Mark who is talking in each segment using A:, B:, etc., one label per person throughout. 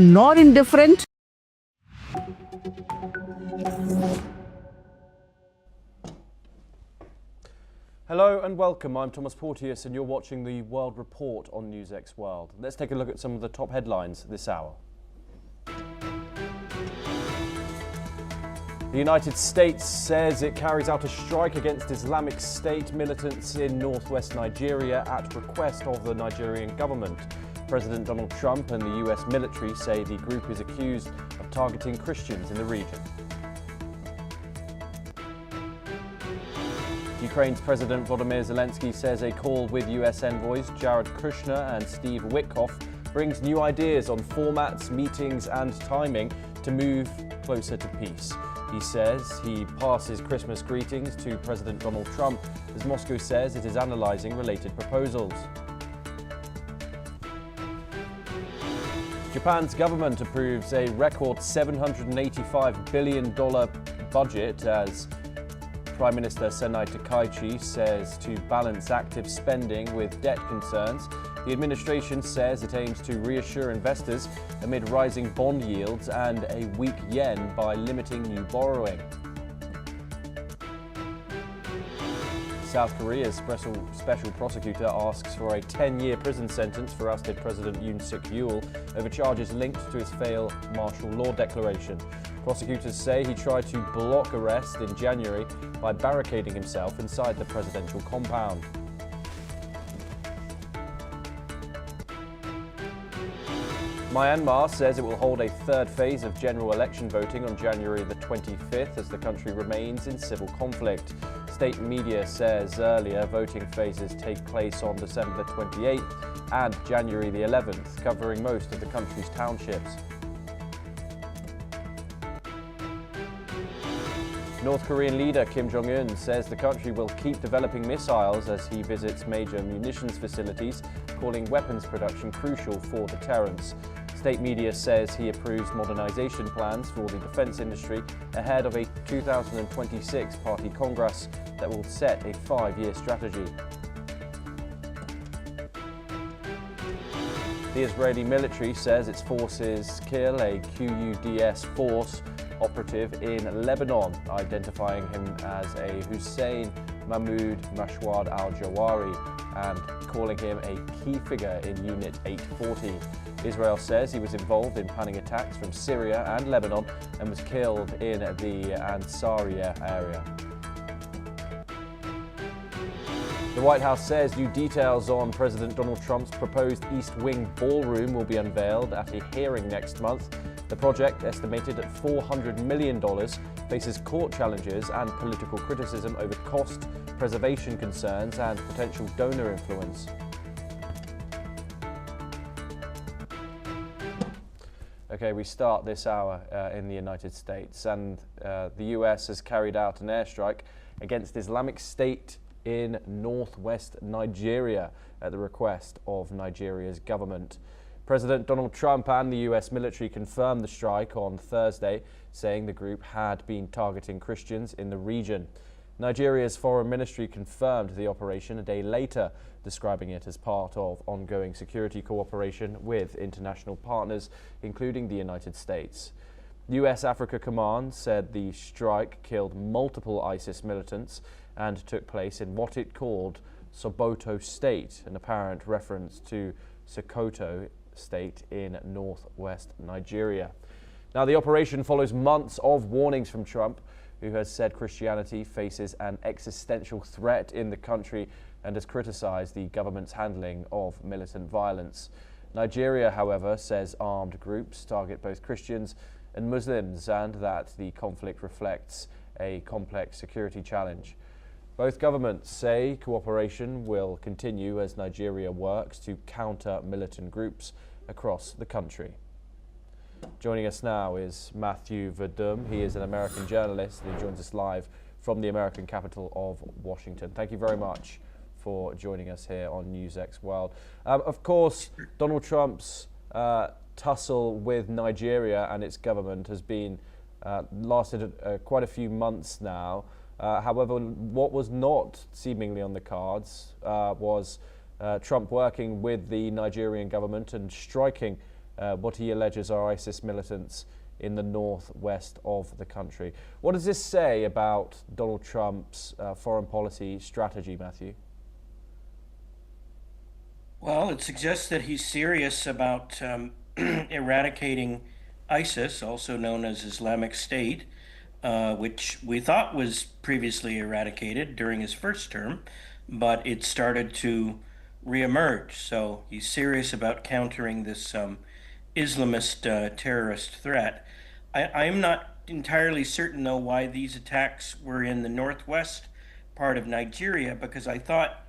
A: nor indifferent.
B: Hello and welcome. I'm Thomas Porteous and you're watching the World Report on NewsX World. Let's take a look at some of the top headlines this hour. The United States says it carries out a strike against Islamic State militants in northwest Nigeria at request of the Nigerian government. President Donald Trump and the US military say the group is accused of targeting Christians in the region. Ukraine's President Volodymyr Zelensky says a call with US envoys Jared Kushner and Steve Witkoff brings new ideas on formats, meetings and timing to move closer to peace. He says he passes Christmas greetings to President Donald Trump as Moscow says it is analysing related proposals. Japan's government approves a record $785 billion budget as Prime Minister Senai Takaichi says to balance active spending with debt concerns. The administration says it aims to reassure investors amid rising bond yields and a weak yen by limiting new borrowing. South Korea's special prosecutor asks for a 10-year prison sentence for ousted President Yoon Suk-yeol over charges linked to his failed martial law declaration. Prosecutors say he tried to block arrest in January by barricading himself inside the presidential compound. Myanmar says it will hold a third phase of general election voting on January the 25th as the country remains in civil conflict. State media says earlier voting phases take place on December the 28th and January the 11th, covering most of the country's townships. North Korean leader Kim Jong-un says the country will keep developing missiles as he visits major munitions facilities, calling weapons production crucial for deterrence. State media says he approves modernization plans for the defense industry ahead of a 2026 party congress that will set a 5-year strategy. The Israeli military says its forces kill a Quds Force operative in Lebanon, identifying him as a Hussein Mahmoud Mashwad al-Jawari and calling him a key figure in Unit 840. Israel says he was involved in planning attacks from Syria and Lebanon and was killed in the Ansariya area. The White House says new details on President Donald Trump's proposed East Wing ballroom will be unveiled at a hearing next month. The project, estimated at $400 million, faces court challenges and political criticism over cost, preservation concerns and potential donor influence. Okay, we start this hour in the United States, and the US has carried out an airstrike against Islamic State in northwest Nigeria at the request of Nigeria's government. President Donald Trump and the US military confirmed the strike on Thursday, saying the group had been targeting Christians in the region. Nigeria's foreign ministry confirmed the operation a day later, describing it as part of ongoing security cooperation with international partners, including the United States. US Africa Command said the strike killed multiple ISIS militants and took place in what it called Sokoto State, an apparent reference to Sokoto State in northwest Nigeria. Now, the operation follows months of warnings from Trump, who has said Christianity faces an existential threat in the country and has criticized the government's handling of militant violence. Nigeria, however, says armed groups target both Christians and Muslims and that the conflict reflects a complex security challenge. Both governments say cooperation will continue as Nigeria works to counter militant groups across the country. Joining us now is Matthew Verdum. He is an American journalist and he joins us live from the American capital of Washington. Thank you very much for joining us here on NewsX World. Of course, Donald Trump's tussle with Nigeria and its government has been lasted quite a few months now. However, what was not seemingly on the cards was Trump working with the Nigerian government and striking what he alleges are ISIS militants in the northwest of the country. What does this say about Donald Trump's foreign policy strategy, Matthew?
A: Well, it suggests that he's serious about eradicating ISIS, also known as Islamic State, which we thought was previously eradicated during his first term, but it started to reemerge. So he's serious about countering this Islamist terrorist threat. I am not entirely certain, though, why these attacks were in the northwest part of Nigeria, because I thought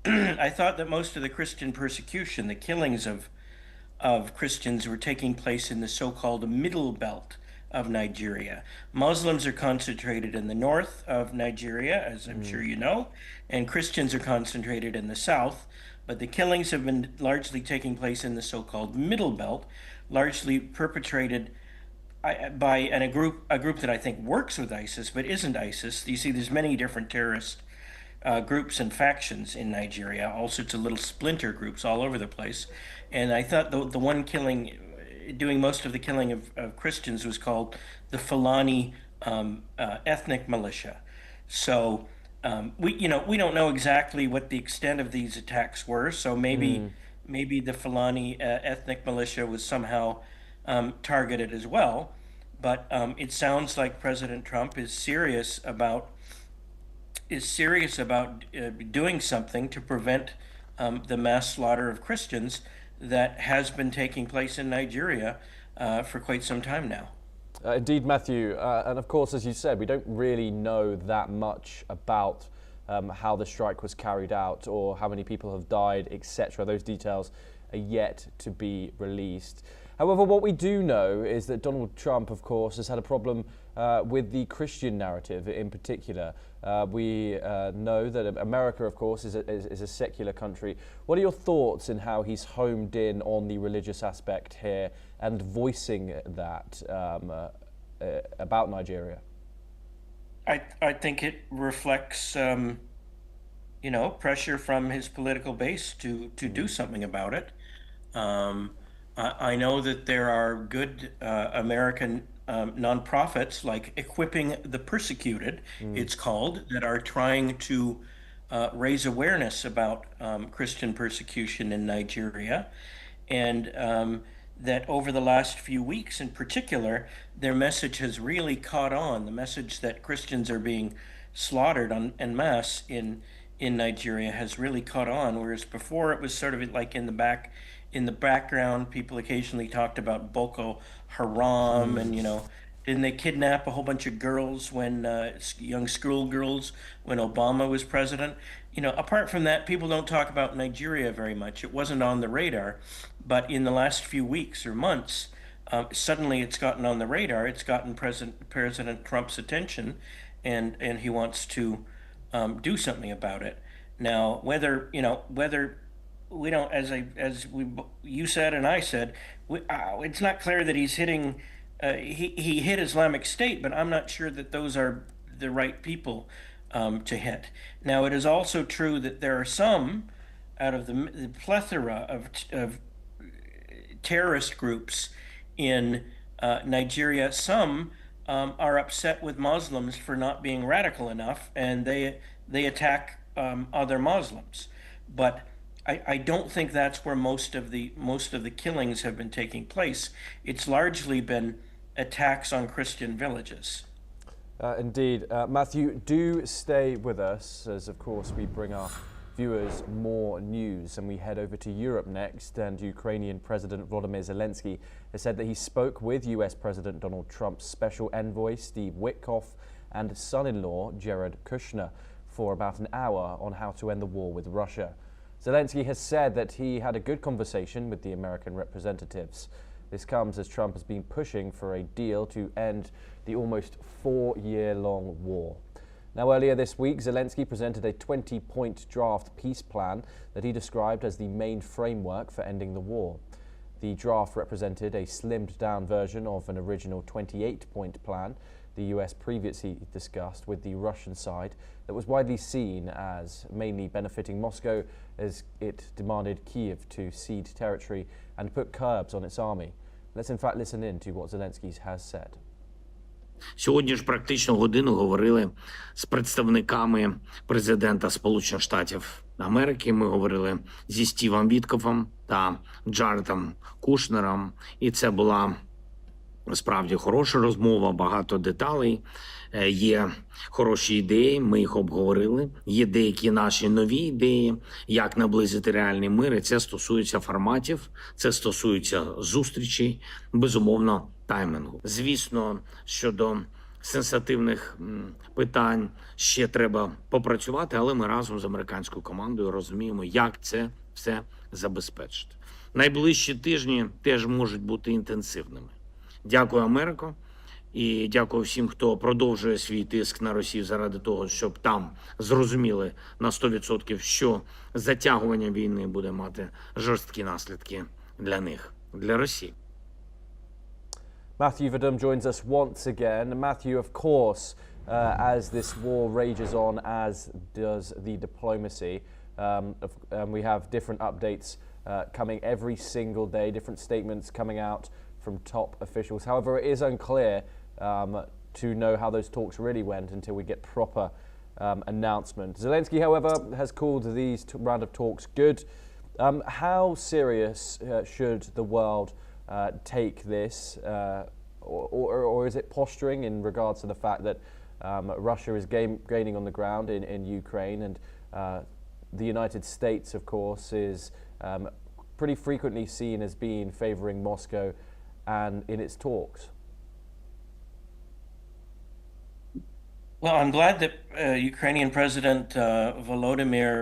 A: I thought that most of the Christian persecution, the killings of Christians, were taking place in the so-called middle belt of Nigeria. Muslims are concentrated in the north of Nigeria, as I'm sure you know, and Christians are concentrated in the south. But the killings have been largely taking place in the so-called middle belt, largely perpetrated by a group that I think works with ISIS but isn't ISIS. You see, there's many different terrorist groups and factions in Nigeria, all sorts of little splinter groups all over the place. And I thought the one doing most of the killing of Christians was called the Fulani ethnic militia. So we don't know exactly what the extent of these attacks were. So maybe the Fulani ethnic militia was somehow targeted as well. But it sounds like President Trump is serious about doing something to prevent the mass slaughter of Christians that has been taking place in Nigeria for quite some time now.
B: Indeed, Matthew. And of course, as you said, we don't really know that much about how the strike was carried out or how many people have died, etc. Those details are yet to be released. However, what we do know is that Donald Trump, of course, has had a problem with the Christian narrative in particular. We know that America, of course, is a secular country. What are your thoughts in how he's homed in on the religious aspect here and voicing that about Nigeria?
A: I think it reflects, pressure from his political base to do something about it. I know that there are good American nonprofits like Equipping the Persecuted, it's called, that are trying to raise awareness about Christian persecution in Nigeria. And that over the last few weeks in particular, their message has really caught on. The message that Christians are being slaughtered en masse in Nigeria has really caught on, whereas before it was sort of like in the background. People occasionally talked about Boko Haram, and didn't they kidnap a whole bunch of girls when young schoolgirls when Obama was president? Apart from that, people don't talk about Nigeria very much. It wasn't on the radar, but in the last few weeks or months, suddenly it's gotten on the radar. It's gotten President Trump's attention, and he wants to do something about it. Now, whether we don't, you said and I said, it's not clear that he's hitting. He hit Islamic State, but I'm not sure that those are the right people to hit. Now, it is also true that there are some out of the plethora of terrorist groups in Nigeria. Some are upset with Muslims for not being radical enough, and they attack other Muslims. But I don't think that's where most of the killings have been taking place. It's largely been attacks on Christian villages.
B: Indeed. Matthew, do stay with us as, of course, we bring our viewers more news, and we head over to Europe next. And Ukrainian President Volodymyr Zelensky has said that he spoke with US President Donald Trump's special envoy, Steve Witkoff, and son-in-law, Jared Kushner, for about an hour on how to end the war with Russia. Zelensky has said that he had a good conversation with the American representatives. This comes as Trump has been pushing for a deal to end the almost 4-year-long war. Now, earlier this week, Zelensky presented a 20-point draft peace plan that he described as the main framework for ending the war. The draft represented a slimmed-down version of an original 28-point plan the US previously discussed with the Russian side that was widely seen as mainly benefiting Moscow as it demanded Kyiv to cede territory and put curbs on its army. Let's in fact listen in to what Zelensky has said.
C: Сьогодні ж практично годину говорили з представниками президента Сполучених Штатів Америки. Ми говорили зі Стівом Віткофом та Джаредом Кушнером, і це була справді хороша розмова, багато деталей. Є хороші ідеї, ми їх обговорили. Є деякі наші нові ідеї, як наблизити реальний мир. І це стосується форматів, це стосується зустрічей, безумовно, таймінгу. Звісно, щодо сенситивних питань ще треба попрацювати, але ми разом з американською командою розуміємо, як це все забезпечити. Найближчі тижні теж можуть бути інтенсивними. Дякую, Америко, і дякую всім, хто продовжує свій тиск на Росію заради того, щоб там зрозуміли на 100%, що затягування війни буде мати жорсткі наслідки для них, для Росії.
B: Matthew Vadum joins us once again. Matthew, of course, as this war rages on, as does the diplomacy, we have different updates coming every single day, different statements coming out from top officials. However, it is unclear to know how those talks really went until we get proper announcement. Zelensky, however, has called these round of talks good. How serious should the world take this, or is it posturing in regards to the fact that Russia is gaining on the ground in Ukraine, and the United States, of course, is pretty frequently seen as being favouring Moscow and in its talks?
A: Well, I'm glad that Ukrainian President Volodymyr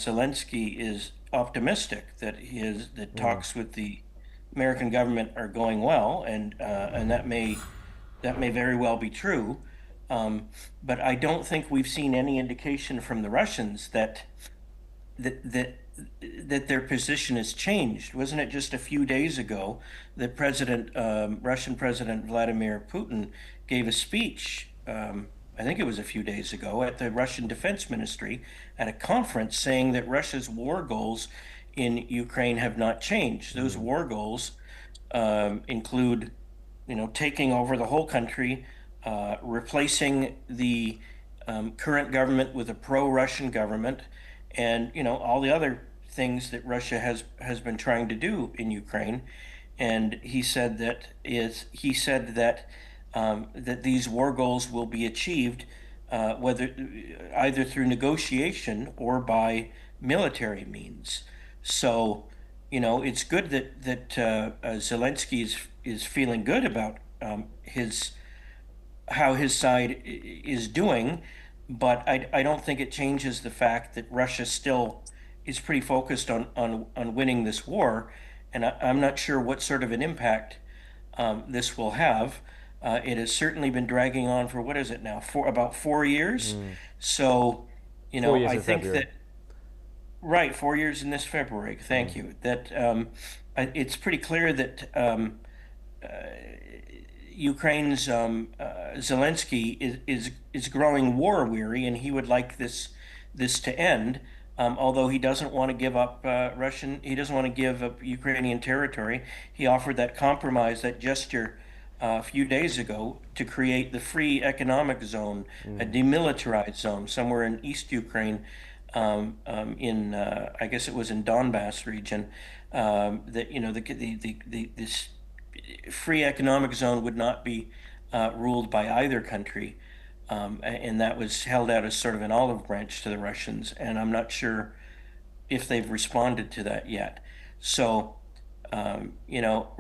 A: Zelensky is optimistic that that talks with the American government are going well, and that may very well be true. But I don't think we've seen any indication from the Russians that their position has changed. Wasn't it just a few days ago that Russian President Vladimir Putin gave a speech? I think it was a few days ago at the Russian Defense Ministry at a conference, saying that Russia's war goals in Ukraine have not changed. Those war goals include, taking over the whole country, replacing the current government with a pro-Russian government, and all the other things that Russia has been trying to do in Ukraine. And he said that that these war goals will be achieved whether either through negotiation or by military means. So, it's good that Zelensky is feeling good about how his side is doing, but I don't think it changes the fact that Russia still is pretty focused on winning this war, and I'm not sure what sort of an impact this will have. It has certainly been dragging on for, what is it now, about 4 years. So,
B: 4 years
A: I
B: in
A: think
B: February.
A: that, right, 4 years in this February. Thank you. That it's pretty clear that Ukraine's Zelensky is growing war weary, and he would like this to end. Although he doesn't want to give up he doesn't want to give up Ukrainian territory. He offered that compromise, that gesture, a few days ago to create the free economic zone, a demilitarized zone somewhere in East Ukraine, in I guess it was in Donbass region. That this free economic zone would not be ruled by either country, and that was held out as sort of an olive branch to the Russians. And I'm not sure if they've responded to that yet. So,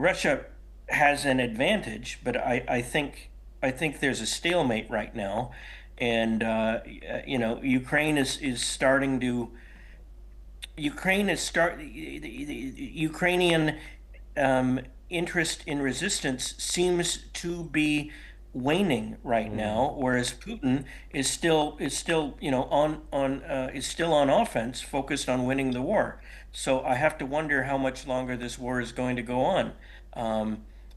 A: Russia has an advantage, but I think there's a stalemate right now, and Ukraine is starting to. The Ukrainian interest in resistance seems to be waning right now, whereas Putin is still on offense, focused on winning the war. So I have to wonder how much longer this war is going to go on.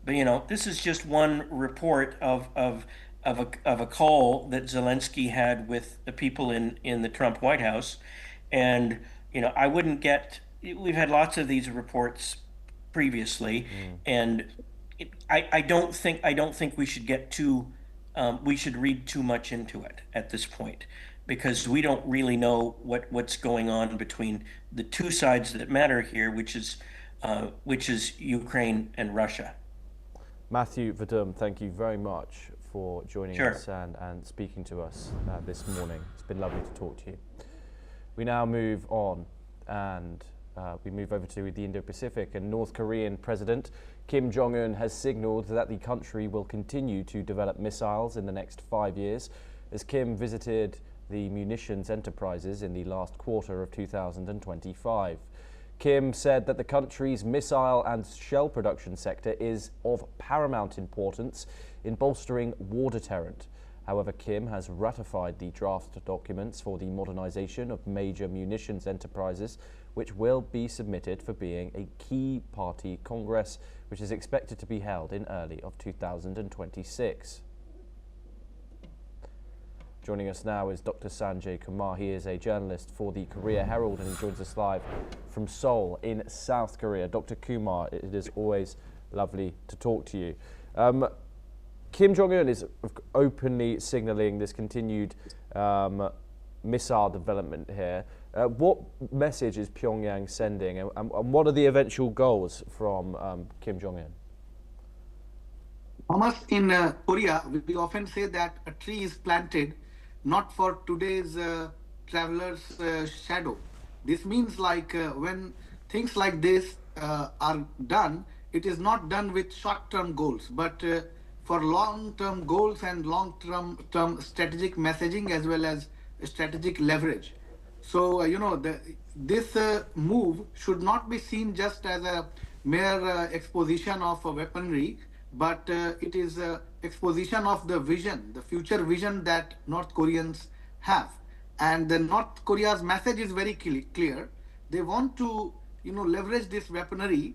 A: But this is just one report of a call that Zelensky had with the people in the Trump White House, and I wouldn't get. We've had lots of these reports previously, and I don't think we should get too we should read too much into it at this point because we don't really know what's going on between the two sides that matter here, which is Ukraine and Russia.
B: Matthew Verdum, thank you very much for joining
A: Sure.
B: us and speaking to us this morning. It's been lovely to talk to you. We now move on and we move over to the Indo-Pacific, and North Korean President Kim Jong-un has signaled that the country will continue to develop missiles in the next 5 years, as Kim visited the munitions enterprises in the last quarter of 2025. Kim said that the country's missile and shell production sector is of paramount importance in bolstering war deterrent. However, Kim has ratified the draft documents for the modernization of major munitions enterprises, which will be submitted for being a key party congress, which is expected to be held in early of 2026. Joining us now is Dr. Sanjay Kumar. He is a journalist for the Korea Herald and he joins us live from Seoul in South Korea. Dr. Kumar, it is always lovely to talk to you. Kim Jong-un is openly signalling this continued missile development here. What message is Pyongyang sending, and what are the eventual goals from Kim Jong-un?
D: Thomas, in Korea, we often say that a tree is planted not for today's traveler's shadow. This means like when things like this are done, it is not done with short-term goals, but for long-term goals and long-term strategic messaging as well as strategic leverage. So, this move should not be seen just as a mere exposition of weaponry, but it is exposition of the vision, the future vision that North Koreans have. And the North Korea's message is very clear. They want to, leverage this weaponry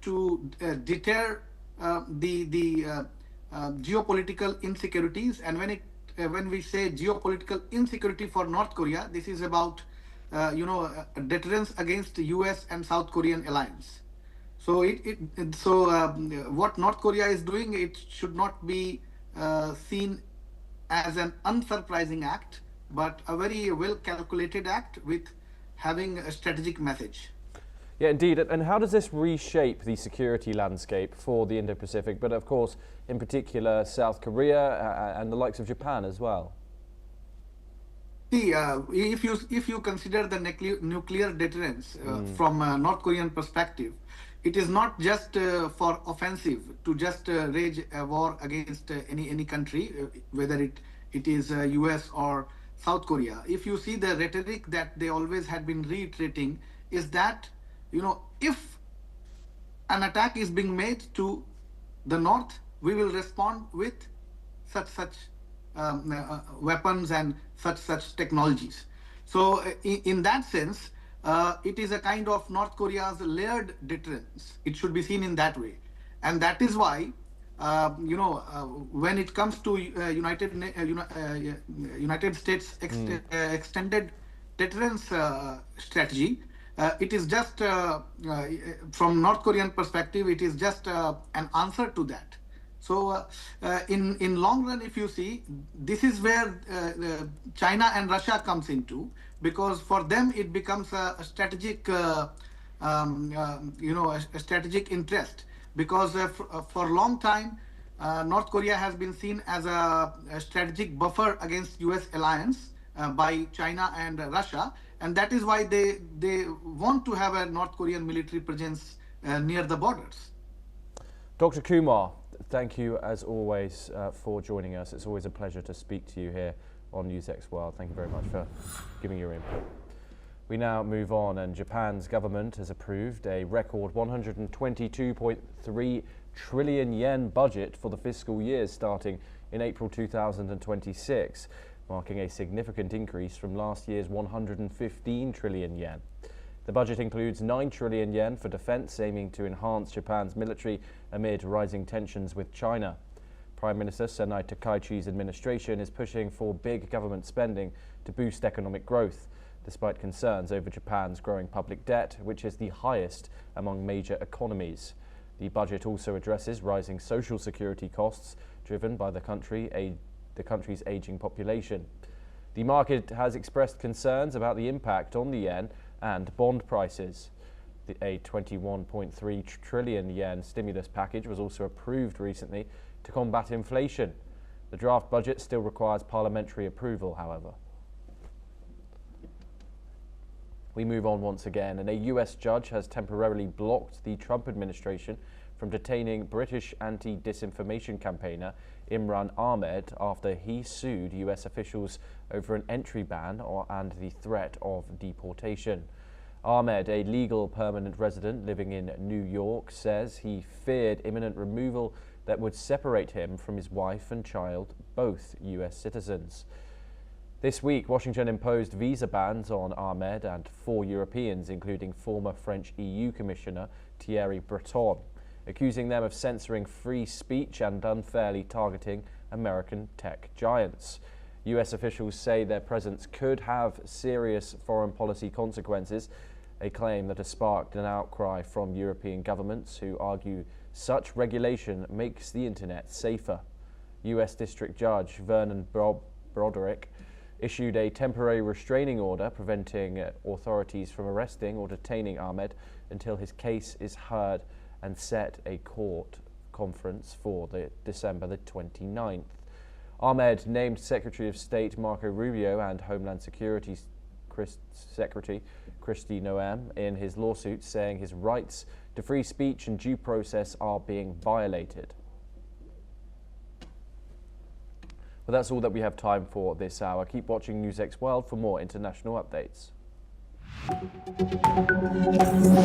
D: to deter the geopolitical insecurities. And when we say geopolitical insecurity for North Korea, this is about deterrence against the U.S. and South Korean alliance. So what North Korea is doing, it should not be seen as an unsurprising act, but a very well calculated act with having a strategic message.
B: Yeah, indeed. And how does this reshape the security landscape for the Indo-Pacific, but of course, in particular, South Korea and the likes of Japan as well?
D: See, if you consider the nuclear deterrence from a North Korean perspective, it is not just for offensive to just wage a war against any country, whether it is US or South Korea. If you see the rhetoric that they always had been reiterating, is that if an attack is being made to the north, we will respond with such weapons and such technologies. So in that sense, it is a kind of North Korea's layered deterrence. It should be seen in that way, and that is why when it comes to United States extended deterrence strategy, it is just from North Korean perspective, it is just an answer to that. So in long run, if you see, this is where China and Russia comes into, because for them it becomes a strategic a strategic interest, because for a long time North Korea has been seen as a strategic buffer against US alliance by China and Russia, and that is why they want to have a North Korean military presence near the borders.
B: Dr. Kumar, thank you as always for joining us. It's always a pleasure to speak to you here on NewsX World. Thank you very much for giving your input. We now move on, and Japan's government has approved a record 122.3 trillion yen budget for the fiscal year starting in April 2026, marking a significant increase from last year's 115 trillion yen. The budget includes 9 trillion yen for defense, aiming to enhance Japan's military amid rising tensions with China. Prime Minister Sanai Takaichi's administration is pushing for big government spending to boost economic growth, despite concerns over Japan's growing public debt, which is the highest among major economies. The budget also addresses rising social security costs driven by the country's aging population. The market has expressed concerns about the impact on the yen and bond prices. A 21.3 trillion yen stimulus package was also approved recently to combat inflation. The draft budget still requires parliamentary approval, however. We move on once again, and a US judge has temporarily blocked the Trump administration from detaining British anti-disinformation campaigner Imran Ahmed after he sued US officials over an entry ban and the threat of deportation. Ahmed, a legal permanent resident living in New York, says he feared imminent removal that would separate him from his wife and child, both US citizens. This week, Washington imposed visa bans on Ahmed and 4 Europeans, including former French EU Commissioner Thierry Breton, accusing them of censoring free speech and unfairly targeting American tech giants. US officials say their presence could have serious foreign policy consequences, a claim that has sparked an outcry from European governments who argue such regulation makes the internet safer. US District Judge Vernon Broderick issued a temporary restraining order preventing authorities from arresting or detaining Ahmed until his case is heard and set a court conference for December the 29th. Ahmed named Secretary of State Marco Rubio and Homeland Security Secretary Kristi Noem in his lawsuit, saying his rights to free speech and due process are being violated. But that's all that we have time for this hour. Keep watching NewsX World for more international updates.